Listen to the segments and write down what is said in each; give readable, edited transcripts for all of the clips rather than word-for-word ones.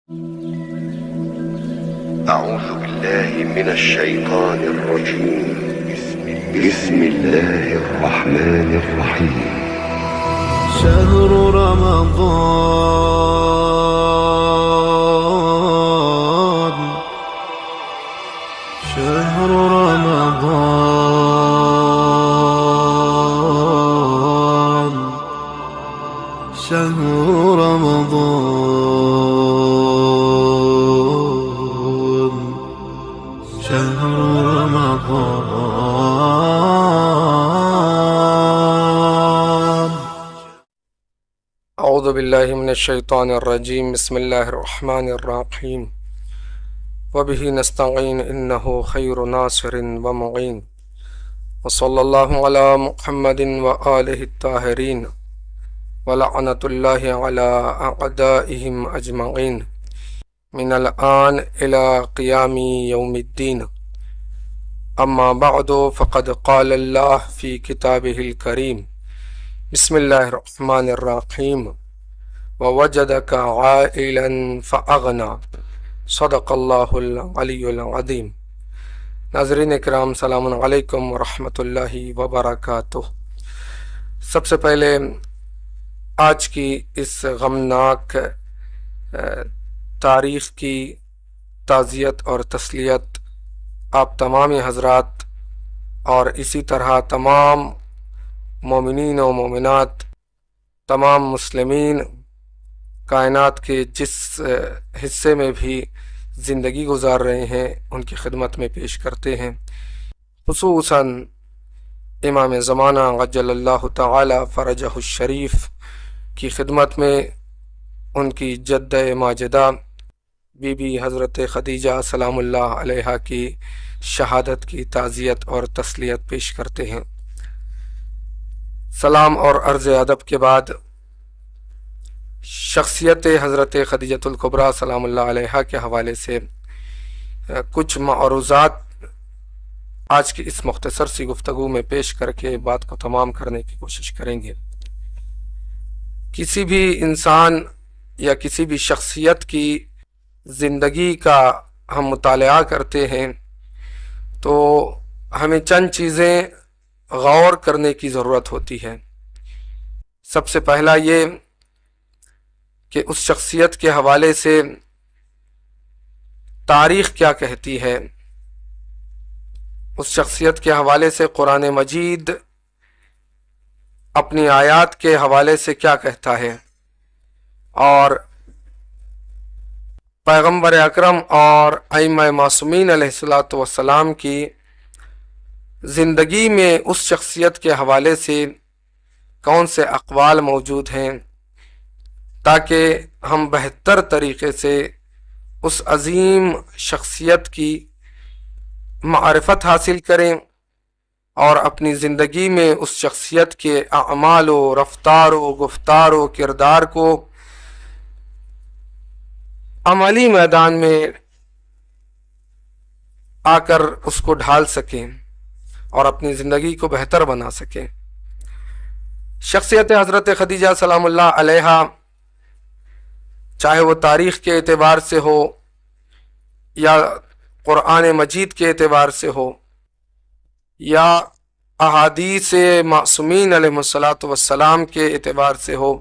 أعوذ بالله من الشيطان الرجيم. بسم الله الرحمن الرحيم. شهر رمضان شهر رمضان شهر رمضان شهر رمضان. اعوذ باللہ من الشیطان الرجیم. بسم اللہ الرحمن الرحیم. وبہ نستعین انہ خیر ناصر ومعین. وصلی اللہ علی محمد وآلہ الطاہرین ولعنۃ اللہ علی اعدائہم اجمعین من الآن الی قیام یوم الدین. اما بعد فقد قال اللہ فی کتابہ الکریم. بسم اللہ الرحمن الرحیم. ووجدک عائلا فاغنی. صدق اللہ العلی العظیم. ناظرین اکرام، سلام علیکم ورحمۃ اللہ وبرکاتہ. سب سے پہلے آج کی اس غمناک تاریخ کی تعزیت اور تسلیت آپ تمام حضرات اور اسی طرح تمام مومنین و مومنات، تمام مسلمین کائنات کے جس حصے میں بھی زندگی گزار رہے ہیں ان کی خدمت میں پیش کرتے ہیں. خصوصاً امام زمانہ عجل اللہ تعالی فرجہ الشریف کی خدمت میں ان کی جدہ ماجدہ بی بی حضرت خدیجہ سلام اللہ علیہا کی شہادت کی تعزیت اور تسلیت پیش کرتے ہیں. سلام اور عرض ادب کے بعد شخصیت حضرت خدیجۃ الکبریٰ سلام اللہ علیہا کے حوالے سے کچھ معروضات آج کی اس مختصر سی گفتگو میں پیش کر کے بات کو تمام کرنے کی کوشش کریں گے. کسی بھی انسان یا کسی بھی شخصیت کی زندگی کا ہم مطالعہ کرتے ہیں تو ہمیں چند چیزیں غور کرنے کی ضرورت ہوتی ہے. سب سے پہلا یہ کہ اس شخصیت کے حوالے سے تاریخ کیا کہتی ہے، اس شخصیت کے حوالے سے قرآن مجید اپنی آیات کے حوالے سے کیا کہتا ہے، اور پیغمبر اکرم اور ائمہ معصومین علیہ الصلاۃ والسلام کی زندگی میں اس شخصیت کے حوالے سے کون سے اقوال موجود ہیں، تاکہ ہم بہتر طریقے سے اس عظیم شخصیت کی معرفت حاصل کریں اور اپنی زندگی میں اس شخصیت کے اعمال و رفتار و گفتار و کردار کو عملی میدان میں آ کر اس کو ڈھال سکیں اور اپنی زندگی کو بہتر بنا سکیں. شخصیت حضرت خدیجہ سلام اللہ علیہا چاہے وہ تاریخ کے اعتبار سے ہو یا قرآن مجید کے اعتبار سے ہو یا احادیث معصومین علیہ الصلاۃ والسلام کے اعتبار سے ہو،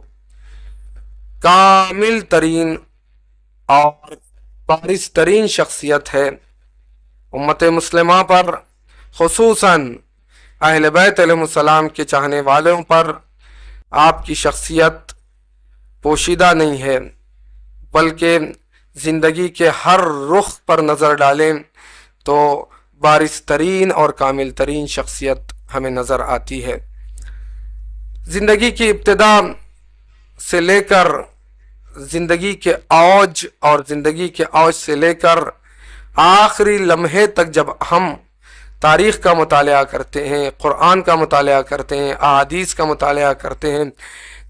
کامل ترین اور بارز ترین شخصیت ہے. امت مسلمہ پر، خصوصاً اہل بیت علیہ السلام کے چاہنے والوں پر آپ کی شخصیت پوشیدہ نہیں ہے، بلکہ زندگی کے ہر رخ پر نظر ڈالیں تو بارز ترین اور کامل ترین شخصیت ہمیں نظر آتی ہے. زندگی کی ابتدا سے لے کر زندگی کے اوج اور زندگی کے اوج سے لے کر آخری لمحے تک جب ہم تاریخ کا مطالعہ کرتے ہیں، قرآن کا مطالعہ کرتے ہیں، احادیث کا مطالعہ کرتے ہیں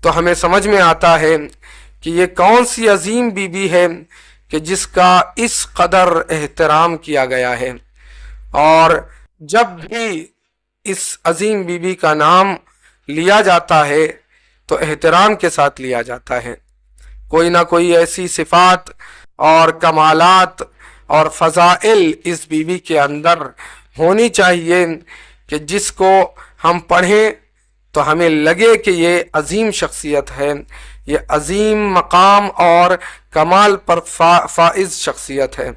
تو ہمیں سمجھ میں آتا ہے کہ یہ کون سی عظیم بی بی ہے کہ جس کا اس قدر احترام کیا گیا ہے. اور جب بھی اس عظیم بی بی کا نام لیا جاتا ہے تو احترام کے ساتھ لیا جاتا ہے. کوئی نہ کوئی ایسی صفات اور کمالات اور فضائل اس بیوی کے اندر ہونی چاہیے کہ جس کو ہم پڑھیں تو ہمیں لگے کہ یہ عظیم شخصیت ہے، یہ عظیم مقام اور کمال پر فائز شخصیت ہے۔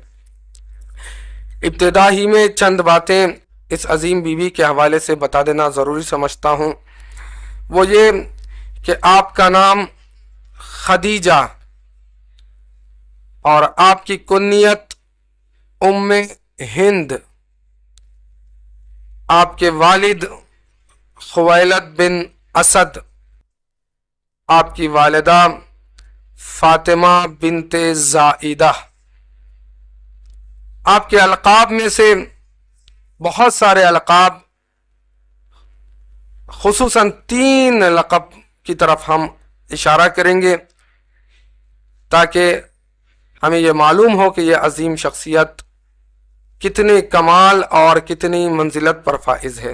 ابتدا ہی میں چند باتیں اس عظیم بیوی کے حوالے سے بتا دینا ضروری سمجھتا ہوں، وہ یہ کہ آپ کا نام خدیجہ اور آپ کی کنیت ام ہند، آپ کے والد خویلد بن اسد، آپ کی والدہ فاطمہ بنت زائدہ۔ آپ کے القاب میں سے بہت سارے القاب، خصوصاً 3 لقب کی طرف ہم اشارہ کریں گے تاکہ ہمیں یہ معلوم ہو کہ یہ عظیم شخصیت کتنے کمال اور کتنی منزلت پر فائز ہے۔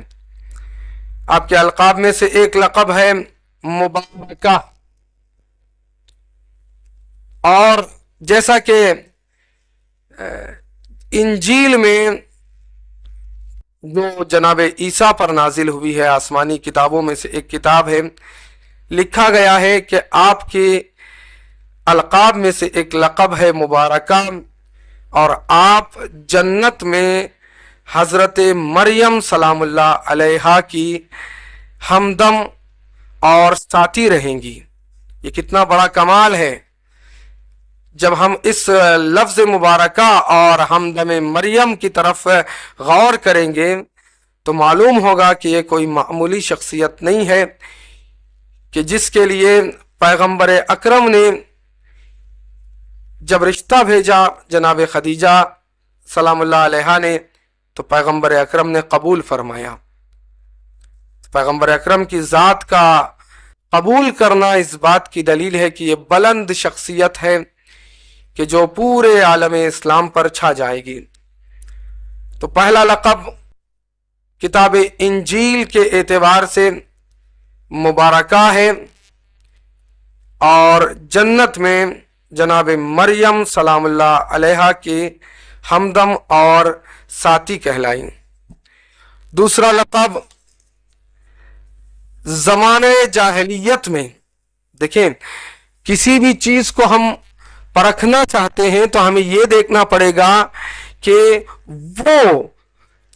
آپ کے القاب میں سے ایک لقب ہے مبارکہ، اور جیسا کہ انجیل میں جو جناب عیسیٰ پر نازل ہوئی ہے، آسمانی کتابوں میں سے ایک کتاب ہے، لکھا گیا ہے کہ آپ کے القاب میں سے ایک لقب ہے مبارکہ، اور آپ جنت میں حضرت مریم سلام اللہ علیہا کی ہمدم اور ساتھی رہیں گی۔ یہ کتنا بڑا کمال ہے۔ جب ہم اس لفظ مبارکہ اور ہمدم مریم کی طرف غور کریں گے تو معلوم ہوگا کہ یہ کوئی معمولی شخصیت نہیں ہے کہ جس کے لیے پیغمبر اکرم نے جب رشتہ بھیجا جناب خدیجہ سلام اللہ علیہا نے تو پیغمبر اکرم نے قبول فرمایا۔ پیغمبر اکرم کی ذات کا قبول کرنا اس بات کی دلیل ہے کہ یہ بلند شخصیت ہے کہ جو پورے عالم اسلام پر چھا جائے گی۔ تو پہلا لقب کتاب انجیل کے اعتبار سے مبارکہ ہے، اور جنت میں جناب مریم سلام اللہ علیہا کی ہمدم اور ساتھی کہلائیں۔ دوسرا لقب زمانے جاہلیت میں، دیکھیں کسی بھی چیز کو ہم پرکھنا چاہتے ہیں تو ہمیں یہ دیکھنا پڑے گا کہ وہ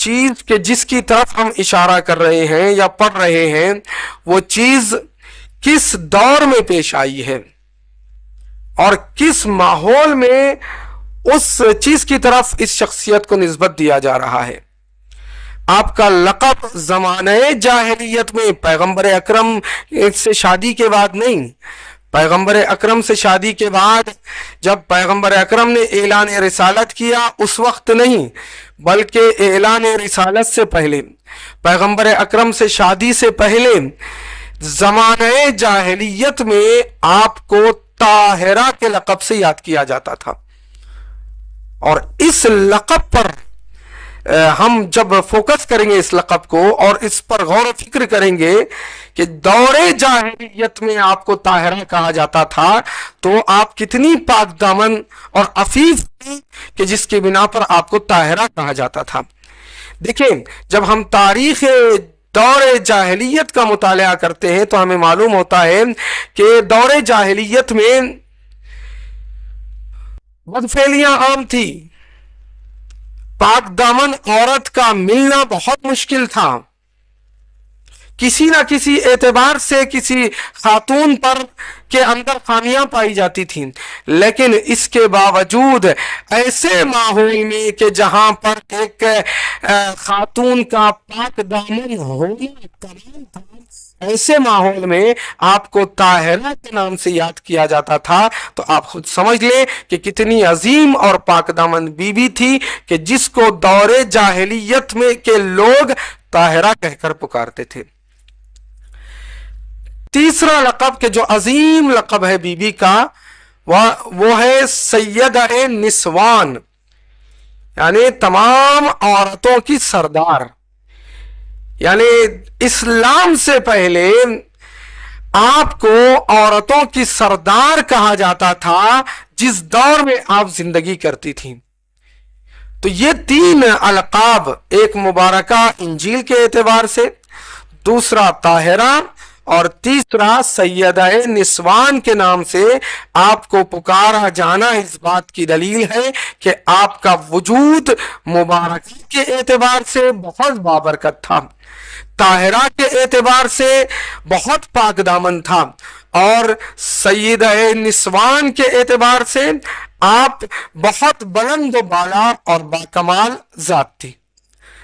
چیز کہ جس کی طرف ہم اشارہ کر رہے ہیں یا پڑھ رہے ہیں وہ چیز کس دور میں پیش آئی ہے اور کس ماحول میں اس چیز کی طرف اس شخصیت کو نسبت دیا جا رہا ہے۔ آپ کا لقب زمانہ جاہلیت میں پیغمبر اکرم سے شادی کے بعد نہیں، پیغمبر اکرم سے شادی کے بعد جب پیغمبر اکرم نے اعلان رسالت کیا اس وقت نہیں، بلکہ اعلان رسالت سے پہلے، پیغمبر اکرم سے شادی سے پہلے زمانہ جاہلیت میں آپ کو طاہرہ کے لقب سے یاد کیا جاتا تھا۔ اور اس لقب پر ہم جب فوکس کریں گے اس لقب کو اور اس پر غور و فکر کریں گے کہ دور جاہلیت میں آپ کو طاہرہ کہا جاتا تھا تو آپ کتنی پاک دامن اور عفیف تھی کہ جس کی بنا پر آپ کو طاہرہ کہا جاتا تھا۔ دیکھیں جب ہم تاریخ دور جاہلیت کا مطالعہ کرتے ہیں تو ہمیں معلوم ہوتا ہے کہ دور جاہلیت میں بدفعلیاں عام تھی، پاک دامن عورت کا ملنا بہت مشکل تھا، کسی نہ کسی اعتبار سے کسی خاتون پر کے اندر خامیاں پائی جاتی تھیں، لیکن اس کے باوجود ایسے ماحول میں کہ جہاں پر ایک خاتون کا پاک دامن ہونا کمال تھا، ایسے ماحول میں آپ کو طاہرہ کے نام سے یاد کیا جاتا تھا، تو آپ خود سمجھ لیں کہ کتنی عظیم اور پاک دامن بیوی تھی کہ جس کو دور جاہلیت میں کے لوگ طاہرہ کہہ کر پکارتے تھے۔ تیسرا لقب کہ جو عظیم لقب ہے بی بی کا وہ ہے سیدہ نسوان، یعنی تمام عورتوں کی سردار۔ یعنی اسلام سے پہلے آپ کو عورتوں کی سردار کہا جاتا تھا، جس دور میں آپ زندگی کرتی تھیں۔ تو یہ 3 القاب، ایک مبارکہ انجیل کے اعتبار سے، دوسرا طاہرہ، اور تیسرا سیدہ نسوان کے نام سے آپ کو پکارا جانا اس بات کی دلیل ہے کہ آپ کا وجود مبارکہ کے اعتبار سے بہت بابرکت تھا، طاہرہ کے اعتبار سے بہت پاک دامن تھا، اور سیدہ نسوان کے اعتبار سے آپ بہت بلند و بالا اور باکمال ذات تھی۔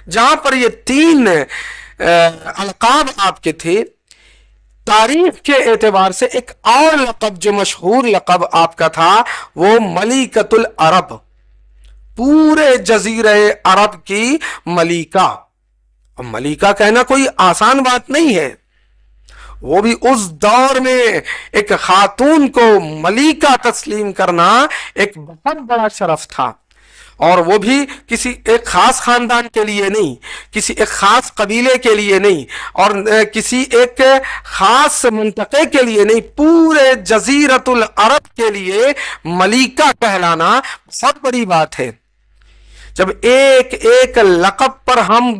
جہاں پر یہ 3 القاب آپ کے تھے، تاریخ کے اعتبار سے ایک اور لقب جو مشہور لقب آپ کا تھا وہ ملکۃ العرب، پورے جزیرہ عرب کی ملکہ۔ ملکہ کہنا کوئی آسان بات نہیں ہے، وہ بھی اس دور میں ایک خاتون کو ملکہ تسلیم کرنا ایک بہت بڑا شرف تھا، اور وہ بھی کسی ایک خاص خاندان کے لیے نہیں، کسی ایک خاص قبیلے کے لیے نہیں، اور کسی ایک خاص منطقے کے لیے نہیں، پورے جزیرۃ العرب کے لیے ملکہ کہلانا بہت بڑی بات ہے۔ جب ایک ایک لقب پر ہم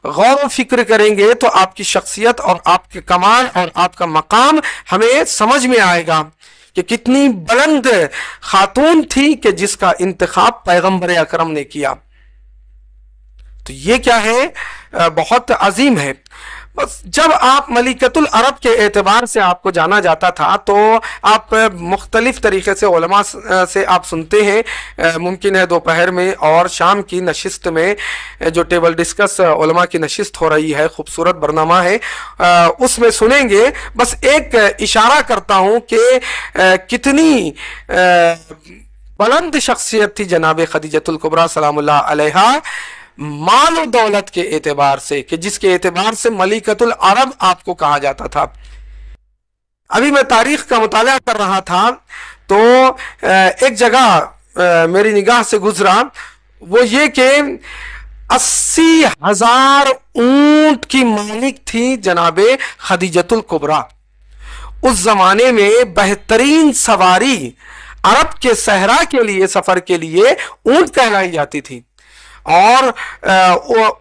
غور و فکر کریں گے تو آپ کی شخصیت اور آپ کے کمال اور آپ کا مقام ہمیں سمجھ میں آئے گا کہ کتنی بلند خاتون تھی کہ جس کا انتخاب پیغمبر اکرم نے کیا۔ تو یہ کیا ہے، بہت عظیم ہے۔ بس جب آپ ملکۃ العرب کے اعتبار سے آپ کو جانا جاتا تھا تو آپ مختلف طریقے سے علماء سے آپ سنتے ہیں، ممکن ہے دوپہر میں اور شام کی نشست میں جو ٹیبل ڈسکس علماء کی نشست ہو رہی ہے، خوبصورت برنامہ ہے، اس میں سنیں گے۔ بس ایک اشارہ کرتا ہوں کہ کتنی بلند شخصیت تھی جناب خدیجۃ الکبریٰ سلام اللہ علیہا، مال و دولت کے اعتبار سے، کہ جس کے اعتبار سے ملکۃ العرب آپ کو کہا جاتا تھا۔ ابھی میں تاریخ کا مطالعہ کر رہا تھا تو ایک جگہ میری نگاہ سے گزرا، وہ یہ کہ 80,000 اونٹ کی مالک تھی جناب خدیجۃ الکبریٰ۔ اس زمانے میں بہترین سواری عرب کے صحرا کے لیے، سفر کے لیے اونٹ کہلائی جاتی تھی، اور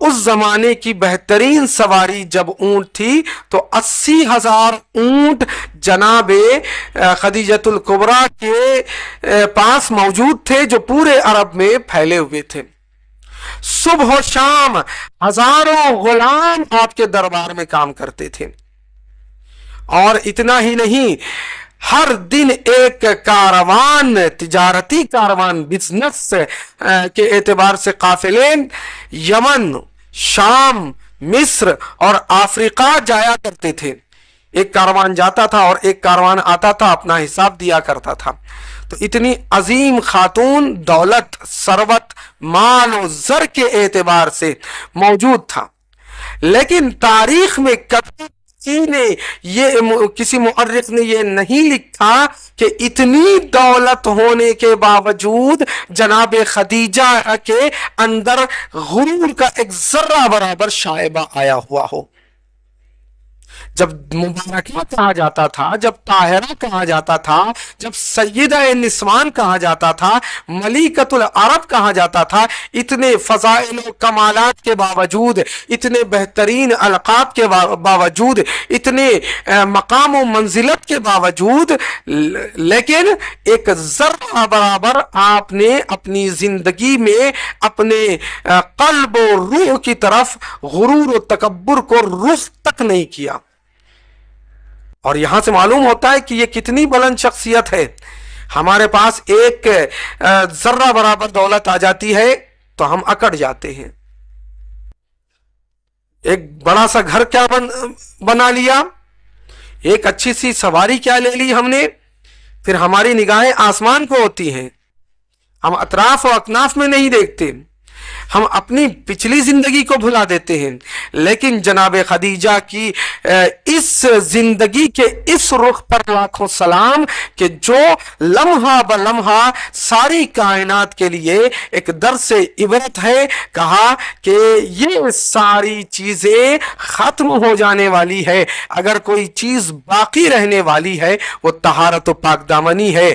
اس زمانے کی بہترین سواری جب اونٹ تھی تو 80,000 اونٹ جناب خدیجۃ الکبریٰ کے پاس موجود تھے، جو پورے عرب میں پھیلے ہوئے تھے۔ صبح و شام ہزاروں غلام آپ کے دربار میں کام کرتے تھے، اور اتنا ہی نہیں، ہر دن ایک کاروان، تجارتی کاروان، بزنس کے اعتبار سے قافلے یمن، شام، مصر اور افریقہ جایا کرتے تھے۔ ایک کاروان جاتا تھا اور ایک کاروان آتا تھا، اپنا حساب دیا کرتا تھا۔ تو اتنی عظیم خاتون دولت، ثروت، مال و زر کے اعتبار سے موجود تھا، لیکن تاریخ میں کبھی کسی مؤرخ نے یہ نہیں لکھا کہ اتنی دولت ہونے کے باوجود جناب خدیجہ کے اندر غرور کا ایک ذرہ برابر شائبہ آیا ہوا ہو۔ جب مبارکہ کہا جاتا تھا، جب طاہرہ کہا جاتا تھا، جب سیدہ نسوان کہا جاتا تھا، ملکۃ العرب کہا جاتا تھا، اتنے فضائل و کمالات کے باوجود، اتنے بہترین القاب کے باوجود، اتنے مقام و منزلت کے باوجود، لیکن ایک ذرہ برابر آپ نے اپنی زندگی میں اپنے قلب و روح کی طرف غرور و تکبر کو رخ تک نہیں کیا۔ اور یہاں سے معلوم ہوتا ہے کہ یہ کتنی بلند شخصیت ہے۔ ہمارے پاس ایک ذرہ برابر دولت آ جاتی ہے تو ہم اکڑ جاتے ہیں۔ ایک بڑا سا گھر کیا بنا لیا، ایک اچھی سی سواری کیا لے لی ہم نے، پھر ہماری نگاہیں آسمان کو ہوتی ہیں، ہم اطراف و اکناف میں نہیں دیکھتے۔ ہم اپنی پچھلی زندگی کو بھلا دیتے ہیں، لیکن جناب خدیجہ کی اس زندگی کے اس رخ پر لاکھوں سلام کہ جو لمحہ بلمحہ ساری کائنات کے لیے ایک درس عبرت ہے۔ کہا کہ یہ ساری چیزیں ختم ہو جانے والی ہے، اگر کوئی چیز باقی رہنے والی ہے وہ طہارت و پاک دامنی ہے،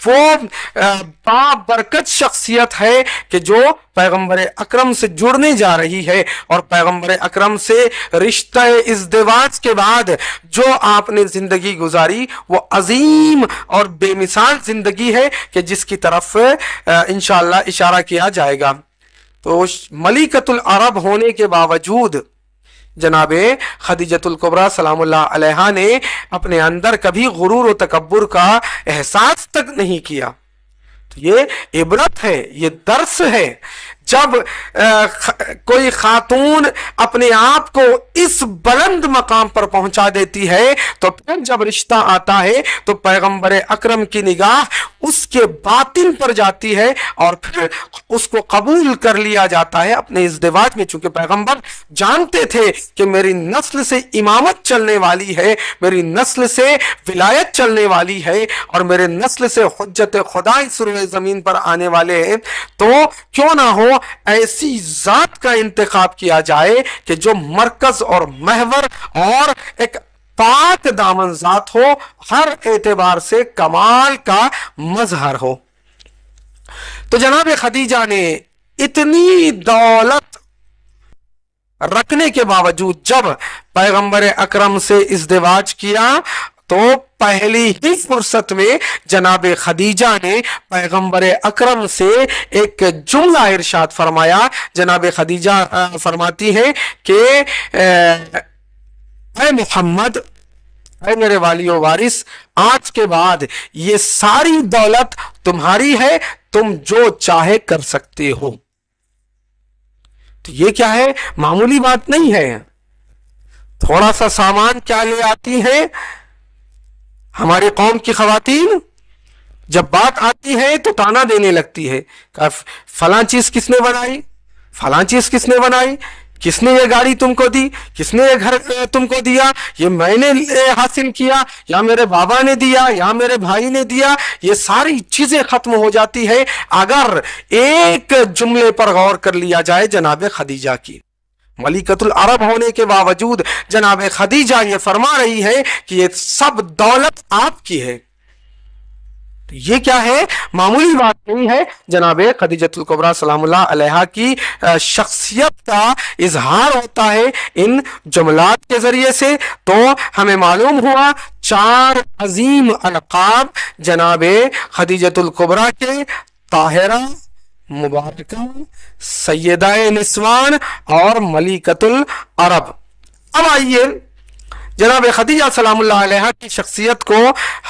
وہ بابرکت شخصیت ہے کہ جو پیغمبر اکرم سے جڑنے جا رہی ہے، اور پیغمبر اکرم سے رشتہ ازدواج کے بعد جو آپ نے زندگی گزاری وہ عظیم اور بے مثال زندگی ہے کہ جس کی طرف انشاءاللہ اشارہ کیا جائے گا۔ تو ملکۃ العرب ہونے کے باوجود جناب خدیجۃ الکبریٰ سلام اللہ علیہا نے اپنے اندر کبھی غرور و تکبر کا احساس تک نہیں کیا۔ تو یہ عبرت ہے، یہ درس ہے۔ جب کوئی خاتون اپنے آپ کو اس بلند مقام پر پہنچا دیتی ہے تو پھر جب رشتہ آتا ہے تو پیغمبر اکرم کی نگاہ اس کے باطن پر جاتی ہے اور پھر اس کو قبول کر لیا جاتا ہے اپنے ازدواج میں، چونکہ پیغمبر جانتے تھے کہ میری نسل سے امامت چلنے والی ہے، میری نسل سے ولایت چلنے والی ہے، اور میرے نسل سے حجت خدا اس روئے زمین پر آنے والے ہیں، تو کیوں نہ ہو ایسی ذات کا انتخاب کیا جائے کہ جو مرکز اور محور اور ایک پاک دامن ذات ہو، ہر اعتبار سے کمال کا مظہر ہو۔ تو جناب خدیجہ نے اتنی دولت رکھنے کے باوجود جب پیغمبر اکرم سے ازدواج کیا تو پہلی ہی فرصت میں جناب خدیجہ نے پیغمبر اکرم سے ایک جملہ ارشاد فرمایا۔ جناب خدیجہ فرماتی ہیں کہ اے محمد، اے میرے والی و وارث، آج کے بعد یہ ساری دولت تمہاری ہے، تم جو چاہے کر سکتے ہو۔ تو یہ کیا ہے؟ معمولی بات نہیں ہے۔ تھوڑا سا سامان کیا لے آتی ہیں ہماری قوم کی خواتین، جب بات آتی ہے تو تانا دینے لگتی ہے کہ فلاں چیز کس نے بنائی، فلاں چیز کس نے بنائی، کس نے یہ گاڑی تم کو دی، کس نے یہ گھر تم کو دیا، یہ میں نے حاصل کیا یا میرے بابا نے دیا یا میرے بھائی نے دیا۔ یہ ساری چیزیں ختم ہو جاتی ہے اگر ایک جملے پر غور کر لیا جائے جناب خدیجہ کی۔ ملکۃ العرب ہونے کے باوجود جناب خدیجہ یہ فرما رہی ہے کہ یہ سب دولت آپ کی ہے۔ یہ کیا ہے؟ معمولی بات نہیں ہے۔ جناب خدیجۃ الکبریٰ سلام اللہ علیہا کی شخصیت کا اظہار ہوتا ہے ان جملات کے ذریعے سے۔ تو ہمیں معلوم ہوا 4 عظیم القاب جناب خدیجۃ الکبریٰ کے: طاہرہ، مبارکہ، سیدہ نسوان اور ملکۃ العرب۔ اب آئیے جناب خدیجہ سلام اللہ علیہا کی شخصیت کو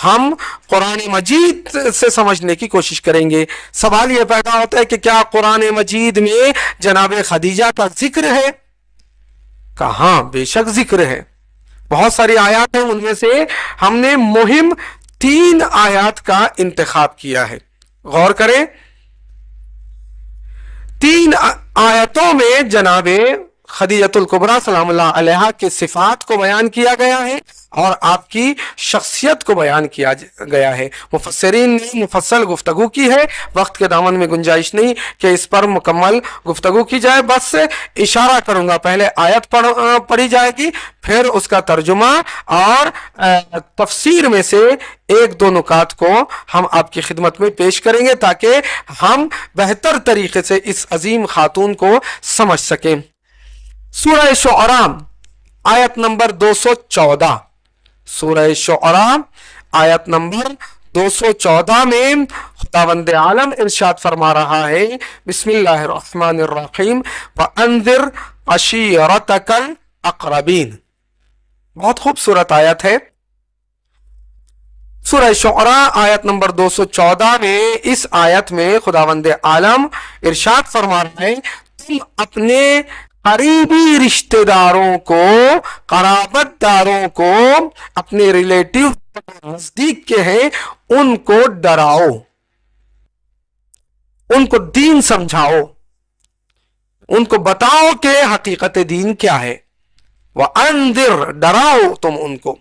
ہم قرآن مجید سے سمجھنے کی کوشش کریں گے۔ سوال یہ پیدا ہوتا ہے کہ کیا قرآن مجید میں جناب خدیجہ کا ذکر ہے؟ کہاں، بے شک ذکر ہے۔ بہت ساری آیات ہیں، ان میں سے ہم نے مہم 3 آیات کا انتخاب کیا ہے۔ غور کریں، 3 آیتوں میں جناب خدیجۃ الکبریٰ سلام اللہ علیہا کے صفات کو بیان کیا گیا ہے اور آپ کی شخصیت کو بیان کیا گیا ہے۔ مفسرین نے مفصل گفتگو کی ہے، وقت کے دامن میں گنجائش نہیں کہ اس پر مکمل گفتگو کی جائے، بس اشارہ کروں گا۔ پہلے آیت پڑھی جائے گی، پھر اس کا ترجمہ اور تفسیر میں سے 1-2 نکات کو ہم آپ کی خدمت میں پیش کریں گے تاکہ ہم بہتر طریقے سے اس عظیم خاتون کو سمجھ سکیں۔ سورہ شعراء آیت نمبر 214، سورہ شعراء آیت نمبر 214 میں خداوند عالم ارشاد فرما رہا ہے، بسم اللہ الرحمن الرحیم، وَأَنذِرْ عَشِيرَتَكَ الْأَقْرَبِينَ۔ بہت خوبصورت آیت ہے۔ سورہ شعراء آیت نمبر 214 میں اس آیت میں خداوند عالم ارشاد فرما رہا ہے، تم اپنے قریبی رشتہ داروں کو، قرابت داروں کو، اپنے ریلیٹیو نزدیک کے ہیں، ان کو ڈراؤ، ان کو دین سمجھاؤ۔ ان کو بتاؤ کہ حقیقت دین کیا ہے. وَأَنذِرْ ڈراؤ تم ان کو.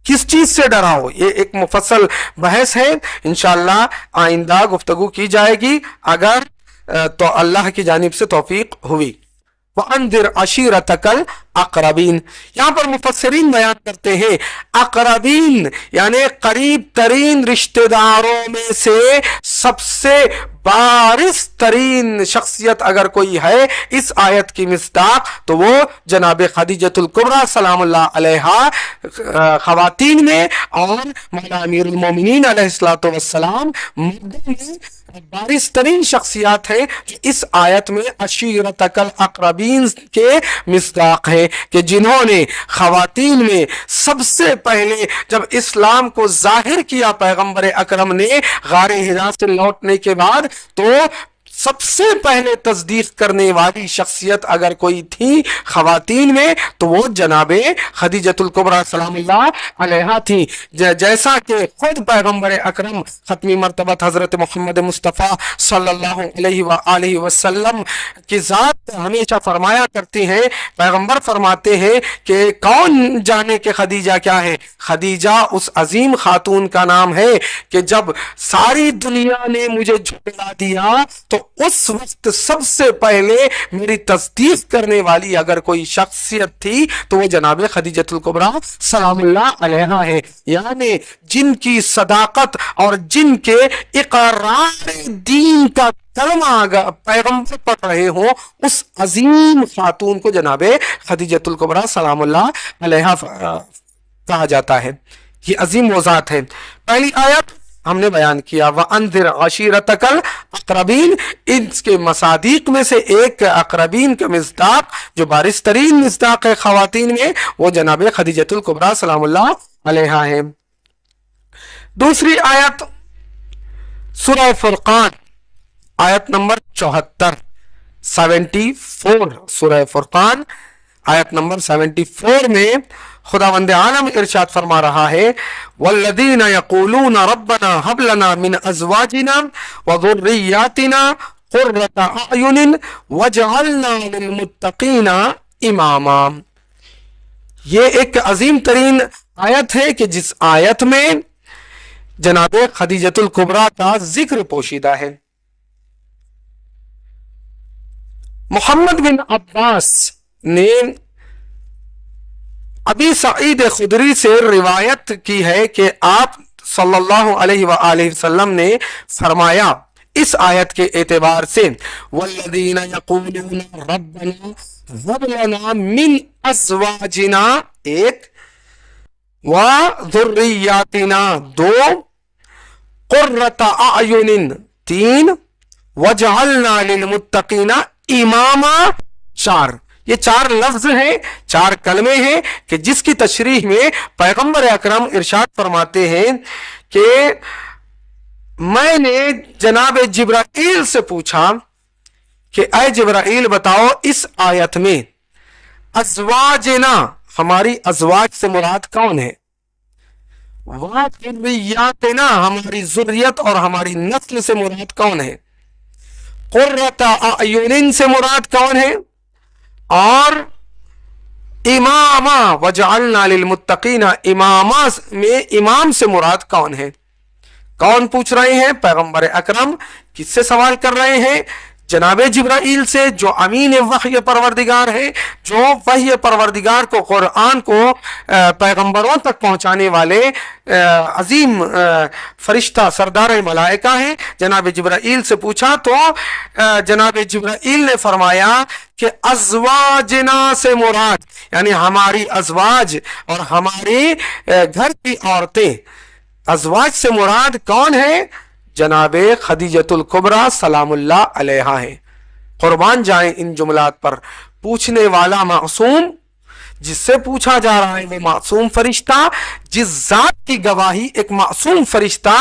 کس چیز سے ڈراؤ؟ یہ ایک مفصل بحث ہے، انشاءاللہ آئندہ گفتگو کی جائے گی اگر تو اللہ کی جانب سے توفیق ہوئی. وَأَنذِرْ عَشِيرَتَكَ الْأَقْرَبِينَ. یہاں پر مفسرین بیان کرتے ہیں اقربین یعنی قریب ترین رشتہ داروں میں سے سب سے بارز ترین شخصیت اگر کوئی ہے اس آیت کی مصداق تو وہ جناب خدیجۃ الکبریٰ سلام اللہ علیہا خواتین میں اور مولا امیر المومنین علیہ الصلوۃ والسلام مردوں میں بارز ترین شخصیات ہیں جو اس آیت میں عشیرتک الاقربین کے مصداق ہیں کہ جنہوں نے خواتین میں سب سے پہلے جب اسلام کو ظاہر کیا پیغمبر اکرم نے غار حرا سے لوٹنے کے بعد تو سب سے پہلے تصدیق کرنے والی شخصیت اگر کوئی تھی خواتین میں تو وہ جناب خدیجۃ الکبریٰ سلام اللہ علیہا تھی. جیسا کہ خود پیغمبر اکرم ختمی مرتبہ حضرت محمد مصطفیٰ صلی اللہ علیہ وآلہ وسلم کی ذات ہمیشہ فرمایا کرتی ہیں، پیغمبر فرماتے ہیں کہ کون جانے کہ خدیجہ کیا ہے؟ خدیجہ اس عظیم خاتون کا نام ہے کہ جب ساری دنیا نے مجھے جھٹلا دیا تو اس وقت سب سے پہلے میری تصدیق کرنے والی اگر کوئی شخصیت تھی تو وہ جناب خدیجۃ الکبریٰ سلام اللہ علیہا ہے. یعنی جن کی صداقت اور جن کے اقرار دین کا کلمہ پیغمبر پڑھ رہے ہوں اس عظیم خاتون کو جناب خدیجۃ الکبریٰ سلام اللہ علیہا کہا جاتا ہے. یہ عظیم ذات ہے. پہلی آیت ہم نے بیان کیا وَأَنذِرْ عَشِيرَتَكَ الْأَقْرَبِينَ. اس کے مصادیق میں سے ایک اقربین کا مصداق جو بارز ترین مصداق ہے خواتین میں وہ جناب خدیجۃ الکبریٰ سلام اللہ علیہا ہے. دوسری آیت سورہ فرقان آیت نمبر 74 سورہ فرقان آیت نمبر 74 میں خداوند عالم ارشاد فرما رہا ہے والذین یقولون ربنا هب لنا من ازواجنا وذریاتنا قرۃ اعین واجعلنا للمتقین اماما. یہ ایک عظیم ترین آیت ہے کہ جس آیت میں جناب خدیجۃ الکبریٰ کا ذکر پوشیدہ ہے. محمد بن عباس نے ابی سعید خدری سے روایت کی ہے کہ آپ صلی اللہ علیہ وآلہ وسلم نے فرمایا اس آیت کے اعتبار سے والذین یقولون ربنا هب لنا من ازواجنا ایک وذریاتنا دو قرۃ اعین تین وجعلنا للمتقین اماما چار. یہ چار لفظ ہیں، چار کلمے ہیں کہ جس کی تشریح میں پیغمبر اکرم ارشاد فرماتے ہیں کہ میں نے جناب جبرائیل سے پوچھا کہ اے جبرائیل بتاؤ اس آیت میں ازواجنا ہماری ازواج سے مراد کون ہے؟ وذریاتنا ہماری ذریت اور ہماری نسل سے مراد کون ہے؟ قرۃ اعین سے مراد کون ہے؟ اور اماما وجعلنا للمتقین اماما میں امام سے مراد کون ہے؟ کون پوچھ رہے ہیں؟ پیغمبر اکرم. کس سے سوال کر رہے ہیں؟ جناب جبرائیل سے جو امین وحی پروردگار ہے، جو وحی پروردگار کو قرآن کو پیغمبروں تک پہنچانے والے عظیم فرشتہ سردار ملائکہ ہیں. جناب جبرائیل سے پوچھا تو جناب جبرائیل نے فرمایا کہ ازواجنا سے مراد یعنی ہماری ازواج اور ہمارے گھر کی عورتیں. ازواج سے مراد کون ہے؟ جناب خدیجۃ الکبریٰ سلام اللہ علیہا ہے. قربان جائیں ان جملات پر. پوچھنے والا معصوم، جس سے پوچھا جا رہا ہے وہ معصوم فرشتہ، جس ذات کی گواہی ایک معصوم فرشتہ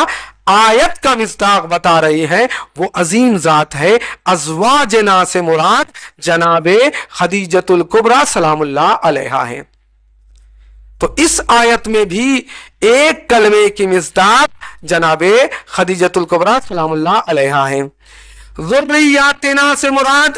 آیت کا مصداق بتا رہی ہے وہ عظیم ذات ہے. ازواجنا سے مراد جناب خدیجۃ الکبریٰ سلام اللہ علیہا ہے. تو اس آیت میں بھی ایک کلمے کی مصداق جناب خدیجۃ الکبریٰ سلام اللہ علیہا ہے. ذریاتنا سے مراد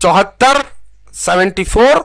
74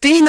3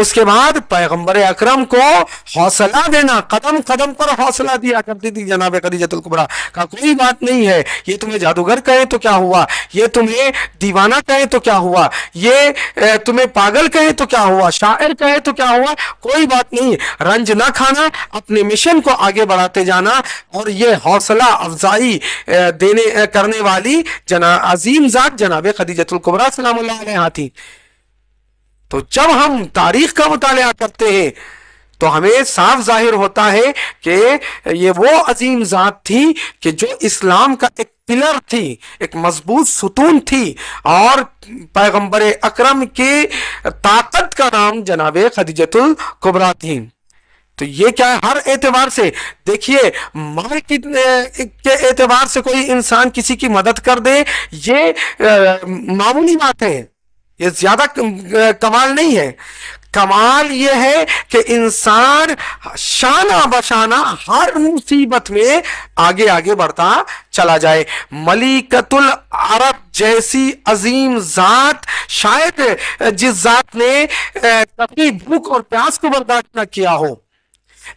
اس کے بعد پیغمبر اکرم کو حوصلہ دینا، قدم قدم پر حوصلہ دیا کرتی تھی جناب خدیجۃ الکبریٰ کا کوئی بات نہیں ہے، یہ تمہیں جادوگر کہیں تو کیا ہوا، یہ تمہیں دیوانہ کہیں تو کیا ہوا، یہ تمہیں پاگل کہیں تو کیا ہوا، شاعر کہیں تو کیا ہوا، کوئی بات نہیں، رنج نہ کھانا، اپنے مشن کو آگے بڑھاتے جانا۔ اور یہ حوصلہ افزائی کرنے والی عظیم ذات جناب خدیجۃ الکبریٰ سلام اللہ علیہا تھی۔ تو جب ہم تاریخ کا مطالعہ کرتے ہیں تو ہمیں صاف ظاہر ہوتا ہے کہ یہ وہ عظیم ذات تھی کہ جو اسلام کا ایک پلر تھی، ایک مضبوط ستون تھی، اور پیغمبر اکرم کی طاقت کا نام جناب خدیجۃ الکبریٰ تھی۔ تو یہ کیا ہے، ہر اعتبار سے دیکھیے، مارکیٹ کے اعتبار سے کوئی انسان کسی کی مدد کر دے، یہ معمولی بات ہے، یہ زیادہ کمال نہیں ہے۔ کمال یہ ہے کہ انسان شانہ بشانہ ہر مصیبت میں آگے آگے بڑھتا چلا جائے۔ ملکۃ العرب جیسی عظیم ذات، شاید جس ذات نے کبھی بھوک اور پیاس کو برداشت نہ کیا ہو،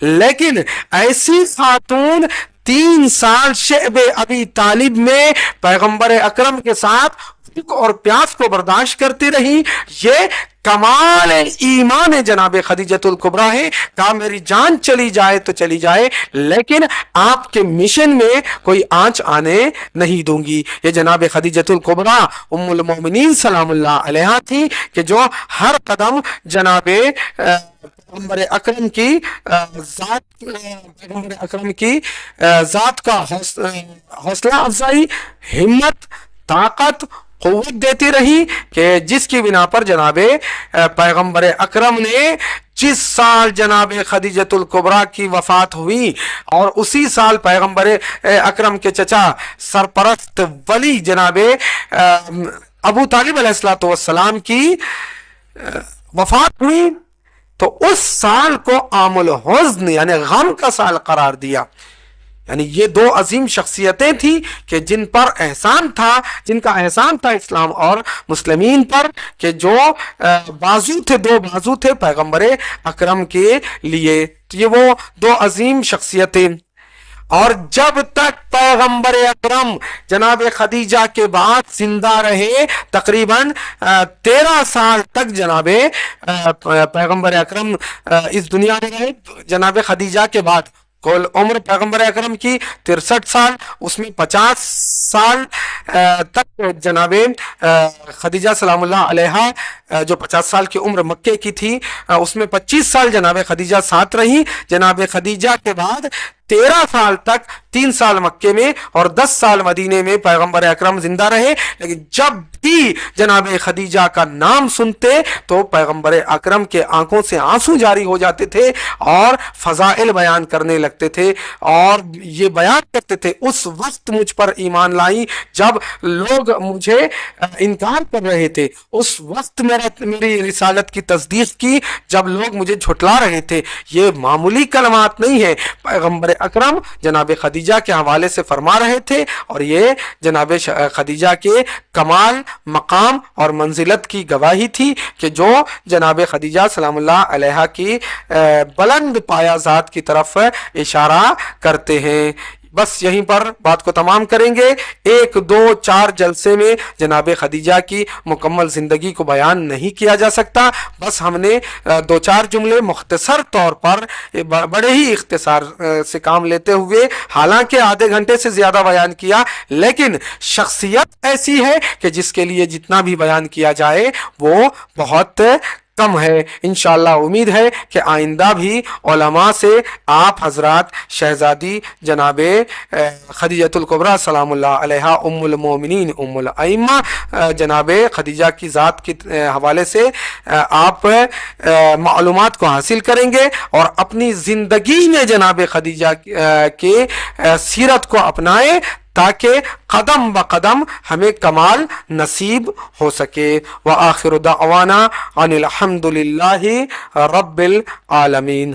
لیکن ایسی خاتون 3 سال شعب ابی طالب میں پیغمبر اکرم کے ساتھ بھوک اور پیاس کو برداشت کرتی رہی، یہ کمال ایمان جناب خدیجۃ الکبریٰ ہے۔ کہا میری جان چلی جائے تو چلی جائے، لیکن آپ کے مشن میں کوئی آنچ آنے نہیں دوں گی۔ یہ جناب خدیجۃ الکبریٰ ام المومنین سلام اللہ علیہا تھی کہ جو ہر قدم جناب پیغمبر اکرم کی ذات کا حوصلہ افزائی، ہمت، طاقت، قوت دیتی رہی، کہ جس کی بنا پر جناب پیغمبر اکرم نے جس سال جناب خدیجۃ الکبریٰ کی وفات ہوئی، اور اسی سال پیغمبر اکرم کے چچا سرپرست ولی جناب ابو طالب علیہ السلام کی وفات ہوئی، تو اس سال کو عام الحزن یعنی غم کا سال قرار دیا۔ یعنی یہ 2 عظیم شخصیتیں تھیں کہ جن پر احسان تھا، جن کا احسان تھا اسلام اور مسلمین پر، کہ جو بازو تھے، 2 بازو تھے پیغمبر اکرم کے لیے۔ تو یہ وہ 2 عظیم شخصیتیں۔ اور جب تک پیغمبر اکرم جناب خدیجہ کے بعد زندہ رہے، تقریباً 13 سال تک جناب پیغمبر اکرم اس دنیا میں رہے۔ جناب خدیجہ کے بعد کل عمر پیغمبر اکرم کی 63 سال، اس میں 50 سال تک جناب خدیجہ سلام اللہ علیہا جو 50 سال کی عمر مکے کی تھی، اس میں 25 سال جناب خدیجہ ساتھ رہی۔ جناب خدیجہ کے بعد 13 سال تک 3 سال مکے میں اور 10 سال مدینے میں پیغمبر اکرم زندہ رہے، لیکن جب بھی جناب خدیجہ کا نام سنتے تو پیغمبر اکرم کے آنکھوں سے آنسو جاری ہو جاتے تھے، اور فضائل بیان کرنے لگتے تھے، اور یہ بیان کرتے تھے اس وقت مجھ پر ایمان لائی جب لوگ مجھے انکار کر رہے تھے، اس وقت میری رسالت کی تصدیق کی جب لوگ مجھے جھٹلا رہے تھے۔ یہ معمولی کلمات نہیں ہے، پیغمبر اکرم جناب خدیجہ کے حوالے سے فرما رہے تھے، اور یہ جناب خدیجہ کے کمال، مقام اور منزلت کی گواہی تھی کہ جو جناب خدیجہ سلام اللہ علیہا کی بلند پایہ ذات کی طرف اشارہ کرتے ہیں۔ بس یہیں پر بات کو تمام کریں گے۔ 1 2 4 جلسے میں جناب خدیجہ کی مکمل زندگی کو بیان نہیں کیا جا سکتا، بس ہم نے 2-4 جملے مختصر طور پر بڑے ہی اختصار سے کام لیتے ہوئے، حالانکہ آدھے گھنٹے سے زیادہ بیان کیا، لیکن شخصیت ایسی ہے کہ جس کے لیے جتنا بھی بیان کیا جائے وہ بہت کم ہے۔ انشاءاللہ امید ہے کہ آئندہ بھی علماء سے آپ حضرات شہزادی جناب خدیجۃ الکبریٰ سلام اللہ علیہا ام المومنین ام الائمہ جناب خدیجہ کی ذات کے حوالے سے آپ معلومات کو حاصل کریں گے، اور اپنی زندگی میں جناب خدیجہ کے سیرت کو اپنائیں تاکہ قدم بقدم ہمیں کمال نصیب ہو سکے۔ وآخر دعوانا ان الحمد للہ رب العالمین۔